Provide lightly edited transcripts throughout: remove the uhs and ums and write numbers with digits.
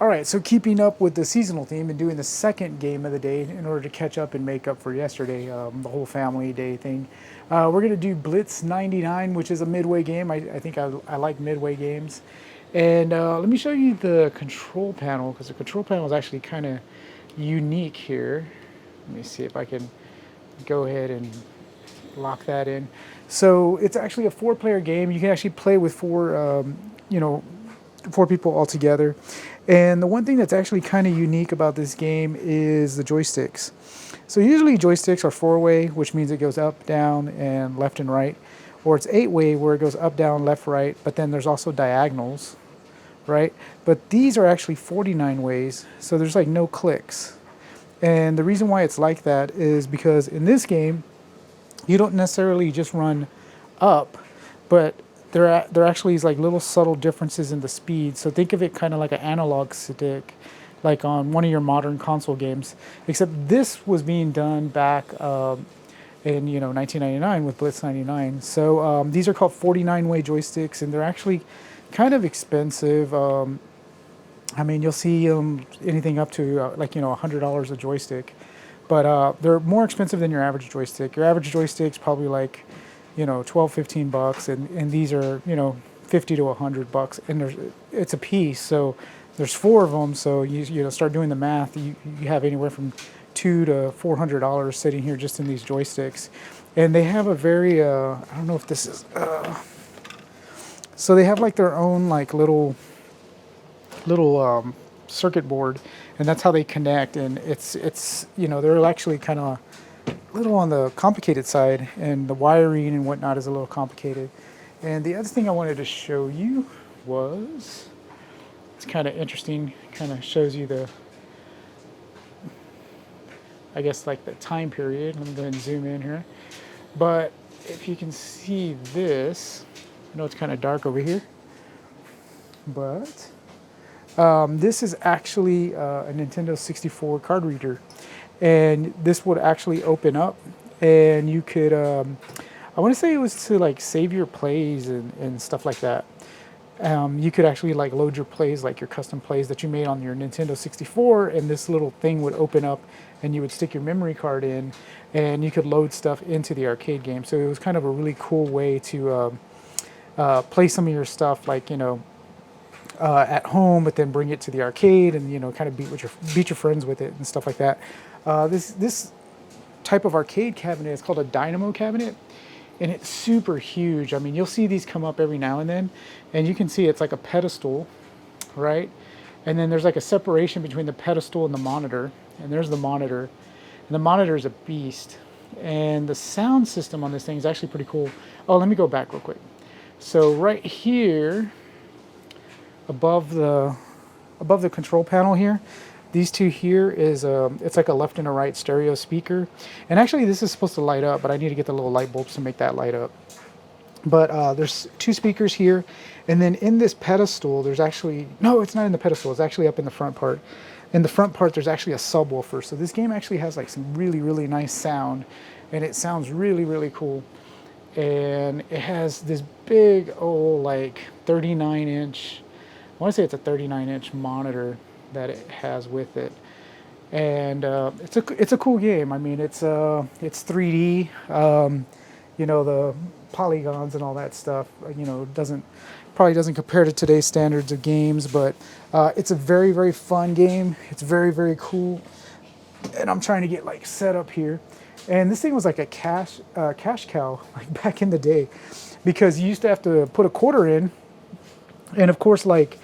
All right, so keeping up with the seasonal theme and doing the second game of the day in order to catch up and make up for yesterday, the whole family day thing. We're going to do Blitz 99, which is a Midway game. I think I like Midway games. And let me show you the control panel, because the control panel is actually kind of unique here. Let me see if I can go ahead and lock that in. So it's actually a 4-player game. You can actually play with four people all together. And the one thing that's actually kind of unique about this game is the joysticks. So usually joysticks are 4-way, which means it goes up, down, and left and right. Or it's 8-way, where it goes up, down, left, right, but then there's also diagonals, right? But these are actually 49 ways, so there's like no clicks. And the reason why it's like that is because in this game, you don't necessarily just run up, but there actually is like little subtle differences in the speed. So think of it kind of like an analog stick, like on one of your modern console games. Except this was being done back in 1999 with Blitz 99. So these are called 49-way joysticks, and they're actually kind of expensive. I mean, you'll see anything up to $100 a joystick, but they're more expensive than your average joystick. Your average joystick's probably like $12-15, and these are $50 to $100, and it's a piece. So there's 4 of them. So you start doing the math. You have anywhere from $200 to $400 sitting here just in these joysticks, and they have a very I don't know if this is so they have like their own like little circuit board, and that's how they connect. And it's they're actually kind of little on the complicated side, and the wiring and whatnot is a little complicated. And the other thing I wanted to show you was, it's kind of interesting, kind of shows you the, I guess like the time period. Let me go ahead and zoom in here. But if you can see this, I know it's kind of dark over here, but this is actually a Nintendo 64 card reader. And this would actually open up, and you could, I want to say it was to like save your plays and stuff like that. You could actually like load your plays, like your custom plays that you made on your Nintendo 64, and this little thing would open up, and you would stick your memory card in, and you could load stuff into the arcade game. So it was kind of a really cool way to play some of your stuff, like at home, but then bring it to the arcade, and kind of beat your friends with it and stuff like that. This type of arcade cabinet is called a Dynamo Cabinet, and it's super huge. I mean, you'll see these come up every now and then, and you can see it's like a pedestal, right? And then there's like a separation between the pedestal and the monitor, and there's the monitor, and the monitor is a beast. And the sound system on this thing is actually pretty cool. Oh, let me go back real quick. So right here, above the control panel here, these two here is it's like a left and a right stereo speaker. And actually this is supposed to light up, but I need to get the little light bulbs to make that light up. But there's 2 speakers here, and then in this pedestal there's actually, no, it's not in the pedestal, it's actually up in the front part. In the front part there's actually a subwoofer. So this game actually has like some really, really nice sound, and it sounds really, really cool. And it has this big old like 39-inch, I want to say it's a 39-inch monitor that it has with it, and it's a cool game. I mean, it's 3D. The polygons and all that stuff. Probably doesn't compare to today's standards of games, but it's a very, very fun game. It's very, very cool, and I'm trying to get like set up here. And this thing was like a cash cow like back in the day, because you used to have to put a quarter in, and of course like.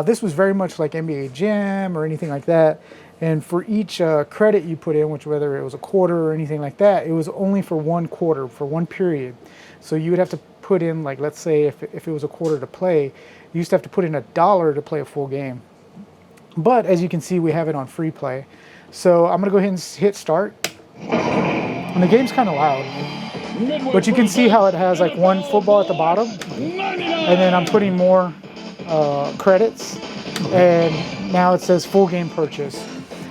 This was very much like NBA Jam or anything like that. And for each credit you put in, which whether it was a quarter or anything like that, it was only for 1 quarter, for 1 period. So you would have to put in, like, let's say if it was a quarter to play, you used to have to put in $1 to play a full game. But as you can see, we have it on free play. So I'm going to go ahead and hit start. And the game's kind of loud. But you can see how it has like 1 football at the bottom. And then I'm putting more credits, and now it says full game purchase.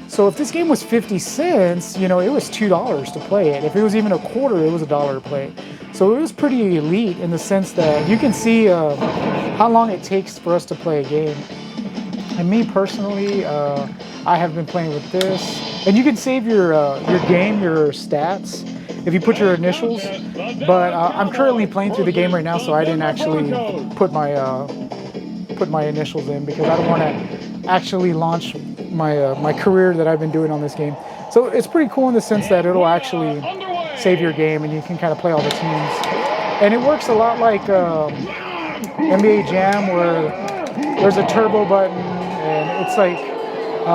So if this game was 50 cents, it was $2 to play it. If it was even a quarter, it was $1 to play it. So it was pretty elite in the sense that you can see how long it takes for us to play a game. And me personally, I have been playing with this. And you can save your game, your stats, if you put your initials. But I'm currently playing through the game right now, so I didn't actually put my initials in because I don't want to actually launch my career that I've been doing on this game. So it's pretty cool in the sense that it'll actually save your game and you can kind of play all the teams. And it works a lot like NBA Jam, where there's a turbo button, and it's like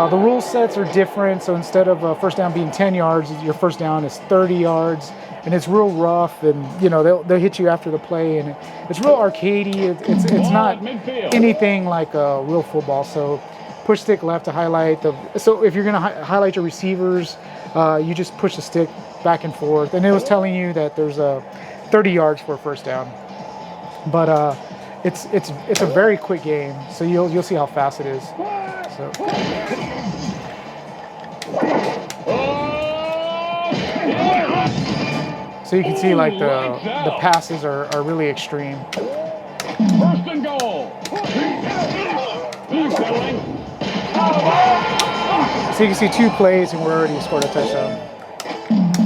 the rule sets are different. So instead of first down being 10 yards, your first down is 30 yards, and it's real rough. And you know they'll hit you after the play, and it's real arcadey. It's not anything like real football. So push stick left to highlight the. So if you're gonna highlight your receivers, you just push the stick back and forth, and it was telling you that there's 30 yards for a first down. But it's a very quick game, so you'll see how fast it is. So you can see like the passes are really extreme. First and goal. So you can see 2 plays and we're already scored a touchdown.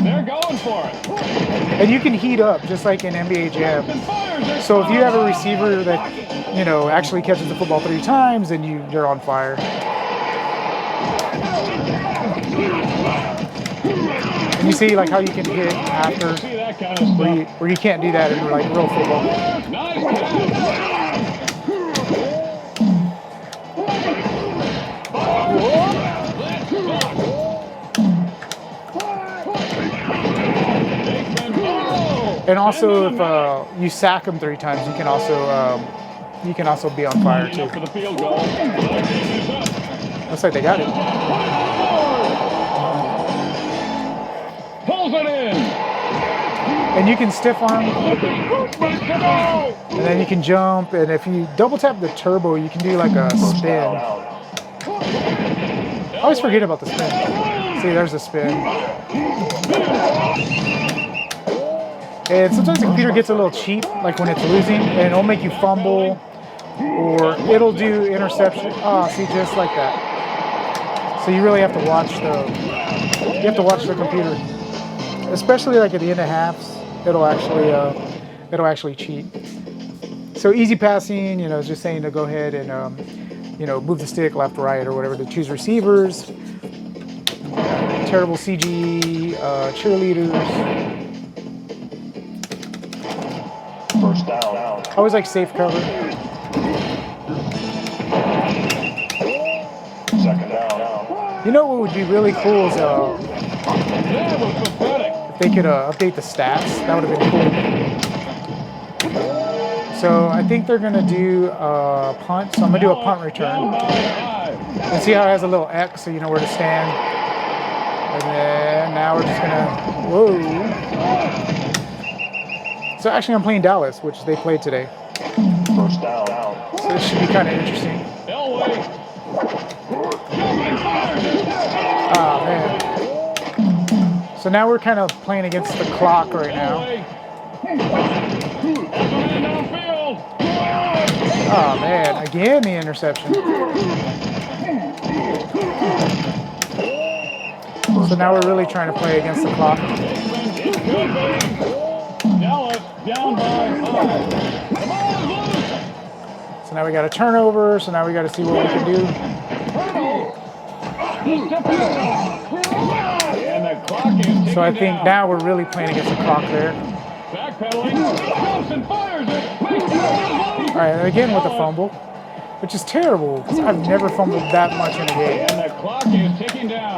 They're going for it. And you can heat up just like in NBA Jam. So if you have a receiver that, you know, actually catches the football 3 times, then you're on fire. And you see like how you can hit after, where you can't do that in like real football. And also, if you sack them 3 times, you can also be on fire too. Looks like they got it. Pulls it in. And you can stiff arm, and then you can jump. And if you double tap the turbo, you can do like a spin. I always forget about the spin. See, there's a spin. And sometimes the computer gets a little cheap, like when it's losing, and it'll make you fumble, or it'll do interception. See, just like that. So you really have to watch the computer, especially like at the end of halves. It'll actually cheat. So easy passing, you know, is just saying to go ahead and you know, move the stick left, right, or whatever to choose receivers. Terrible CG cheerleaders. First down. I always like safe cover. Second down. You know what would be really cool is if they could update the stats. That would have been cool. So I think they're gonna do a punt. So I'm gonna do a punt return. And see how it has a little X, so you know where to stand. And then now we're just gonna whoa. So actually I'm playing Dallas, which they played today. First down. So this should be kind of interesting. Oh man. So now we're kind of playing against the clock right now. Oh man, again the interception. So now we're really trying to play against the clock. Down by 5. So now we got a turnover, so now we got to see what we can do. So I think now we're really playing against the clock there. All right, again with the fumble, which is terrible because I've never fumbled that much in a game. And the clock is ticking down.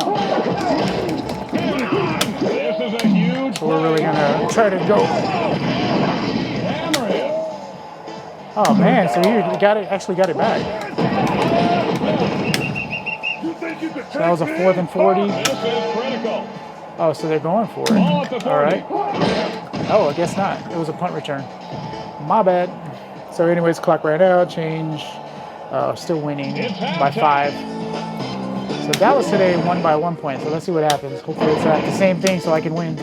This is a huge. So we're really gonna try to go. Oh man, so you actually got it back. So that was a 4th and 40. Oh, so they're going for it. All right. Oh, I guess not. It was a punt return. My bad. So anyways, clock ran out, change. Still winning by 5. So Dallas today won by 1 point. So let's see what happens. Hopefully it's the same thing so I can win.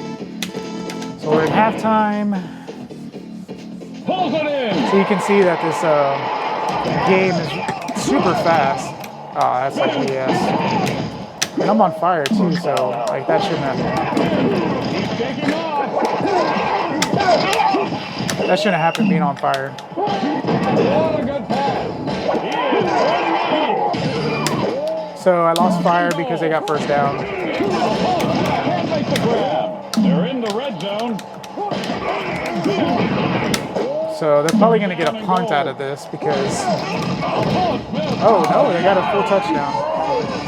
So we're in halftime. So you can see that this game is super fast. Oh, that's like BS. And I'm on fire too, so like that shouldn't have. He's taking off. That shouldn't have happened being on fire. What a good pass. He is running. So I lost fire because they got first down. Can't make the grab. They're in the red zone. So they're probably going to get a punt out of this because, oh no, they got a full touchdown.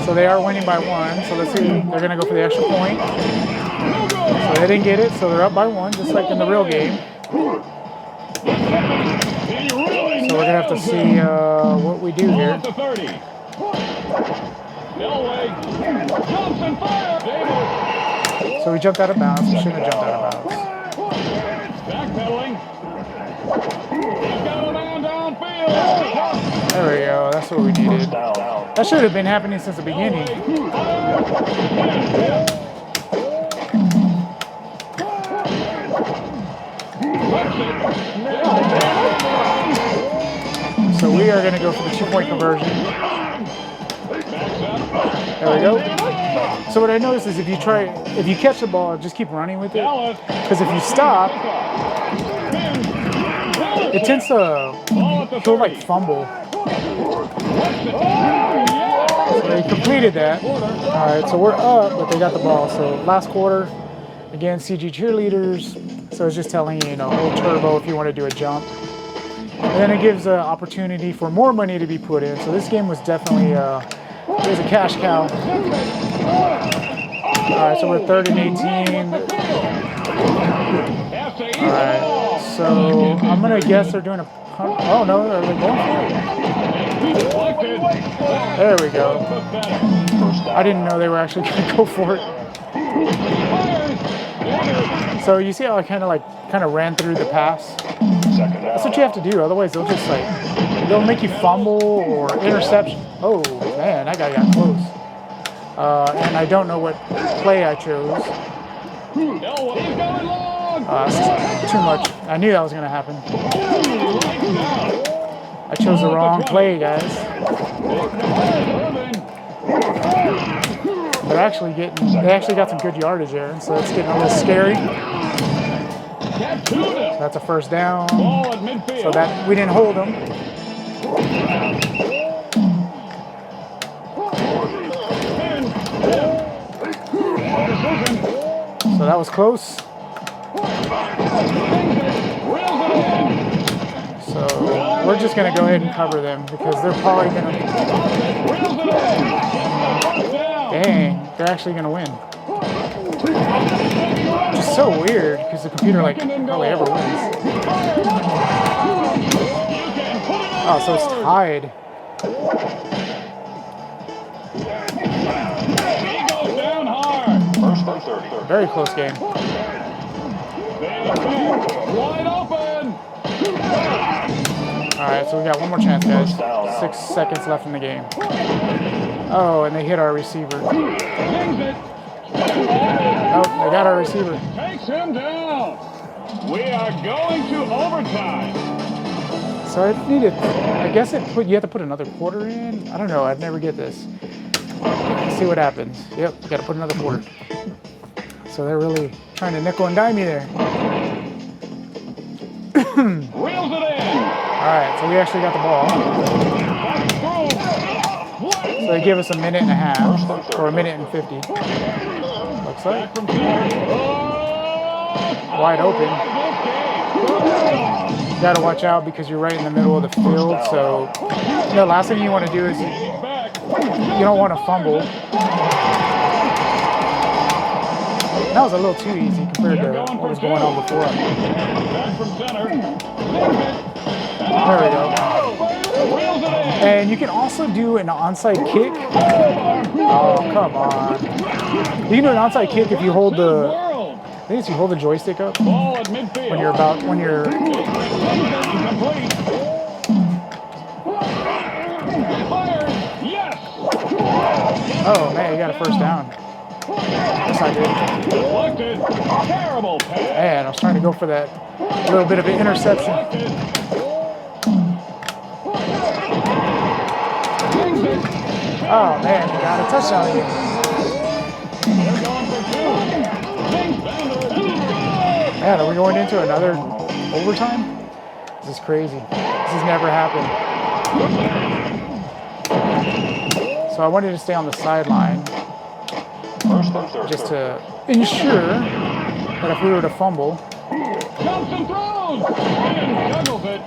So they are winning by 1. So let's see, they're going to go for the extra point. So they didn't get it, so they're up by 1, just like in the real game. So we're going to have to see what we do here. So we jumped out of bounds. We shouldn't have jumped out of bounds. Backpedaling. He's got a man downfield. There we go. That's what we needed. That should have been happening since the beginning. So we are going to go for the 2-point conversion. There we go. So what I noticed is if you catch the ball, just keep running with it. Because if you stop, it tends to feel like fumble. So they completed that. All right, so we're up, but they got the ball. So last quarter, again, CG cheerleaders. So it's just telling you, hold turbo if you want to do a jump. And then it gives an opportunity for more money to be put in. So this game was definitely it was a cash cow. All right, so we're 3rd and 18. All right, so I'm gonna guess they're doing a punt. Oh no, are they going for it? There we go. I didn't know they were actually gonna go for it. So you see how I kind of ran through the pass? That's what you have to do. Otherwise, they'll just they'll make you fumble or interception. Oh man, that guy got close. And I don't know what play I chose. That's too much. I knew that was going to happen. I chose the wrong play, guys. They actually got some good yardage there, so it's getting a little scary. So that's a first down. So that we didn't hold them. So that was close. So we're just going to go ahead and cover them because they're probably going to... Dang, they're actually going to win. Which is so weird because the computer hardly ever wins. Oh, so it's tied. Very close game. Wide open. All right, so we got one more chance, guys. 6 seconds left in the game. Oh, and they hit our receiver. Oh, they got our receiver. Takes him down. We are going to overtime. So I guess you have to put another quarter in. I don't know. I'd never get this. Let's see what happens. Yep, got to put another quarter. So they're really trying to nickel and dime me there. Reels it in. All right, so we actually got the ball. So they give us a minute and a half, or a minute and 50. Looks like. Wide open. You got to watch out because you're right in the middle of the field. So the last thing you want to do is you don't want to fumble. That was a little too easy compared to what was going on before. There we go. And you can also do an onside kick. Oh, come on. You can do an onside kick if you hold the... I think it's you hold the joystick up when you're... Oh, man, you got a first down. Yes, I did. Man, I was trying to go for that little bit of an interception. Oh man, he got a touchdown again. They're going for two. Man, are we going into another overtime? This is crazy. This has never happened. So I wanted to stay on the sideline just to ensure that if we were to fumble. Johnson throws. And juggles it.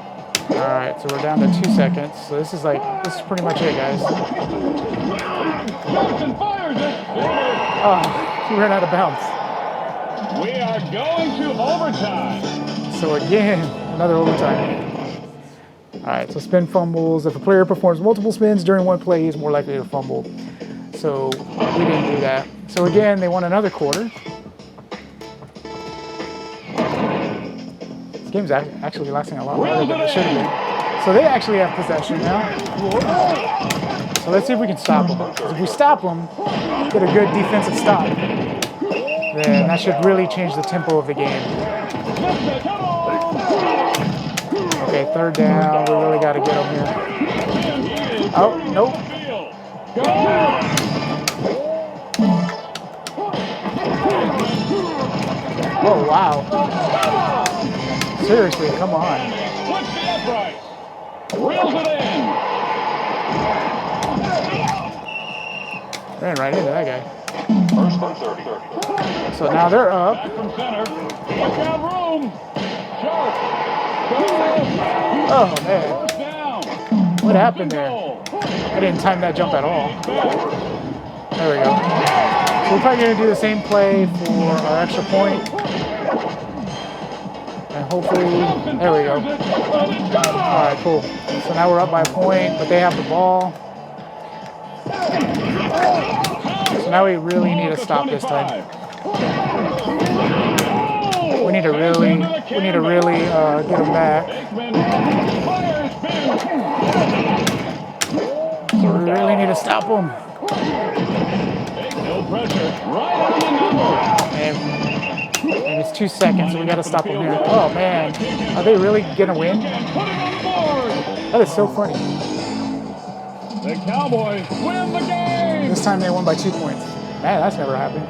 All right, so we're down to 2 seconds. So this is pretty much it, guys. Johnson fires it. Oh, he ran out of bounds. We are going to overtime. So again, another overtime. All right, so spin fumbles. If a player performs multiple spins during one play, he's more likely to fumble. So we didn't do that. So again, they won another quarter. This game's actually lasting a lot longer than it should be. So they actually have possession now. So let's see if we can stop them. If we stop them, get a good defensive stop, then that should really change the tempo of the game. Okay, third down. We really got to get them here. Oh, nope. Oh, wow. Seriously, come on. Flips the upright. Reels it in. Ran right into that guy. First and 30. So now they're up. Back from center. Look out room. Sharp. Oh, man. First down. What happened there? Goal. I didn't time that jump at all. There we go. So we're probably going to do the same play for our extra point. And hopefully, there we go. All right, cool. So now we're up by a point, but they have the ball. So now we really need to stop this time. We need to really get them back. So we really need to stop them. No pressure. Right on the number. And it's 2 seconds, so we got to stop them here. Oh man, are they really gonna win? That is so funny. The Cowboys win the game. This time they won by 2 points. Man, that's never happened.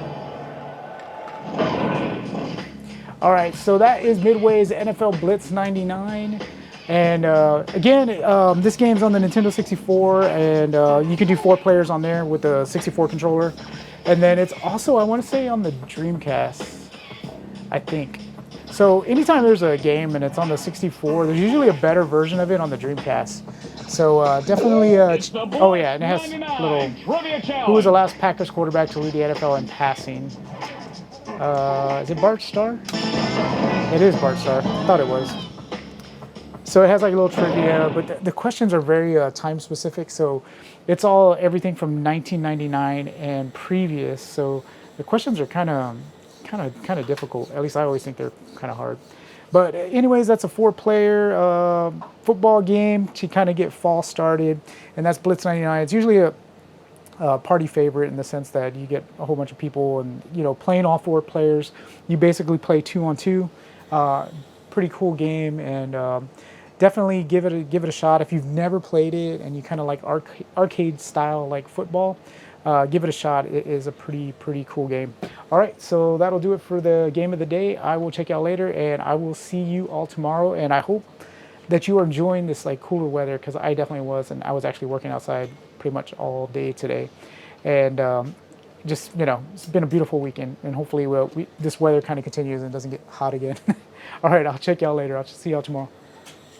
All right, so that is Midway's NFL Blitz 99. And again, this game's on the Nintendo 64, and you can do 4 players on there with the 64 controller. And then it's also, I want to say, on the Dreamcast, I think. So anytime there's a game and it's on the 64, there's usually a better version of it on the Dreamcast. So definitely, oh yeah, and it has little, who was the last Packers quarterback to lead the NFL in passing? Is it Bart Starr? It is Bart Starr. I thought it was. So it has like a little trivia, but the questions are very time specific. So it's all everything from 1999 and previous. So the questions are kind of difficult. At least I always think they're kind of hard. But anyways, that's a 4-player football game to kind of get fall started, and that's Blitz 99. It's usually a party favorite in the sense that you get a whole bunch of people, and playing all 4 players. You basically play 2-on-2. Pretty cool game, and definitely give it a shot if you've never played it and you kind of like arcade style like football. Give it a shot. It is a pretty cool game. All right, so that'll do it for the game of the day. I will check you out later, and I will see you all tomorrow. And I hope that you are enjoying this like cooler weather, because I definitely was, and I was actually working outside pretty much all day today. And just it's been a beautiful weekend, and hopefully this weather kind of continues and doesn't get hot again. All right, I'll check you out later. I'll see y'all tomorrow.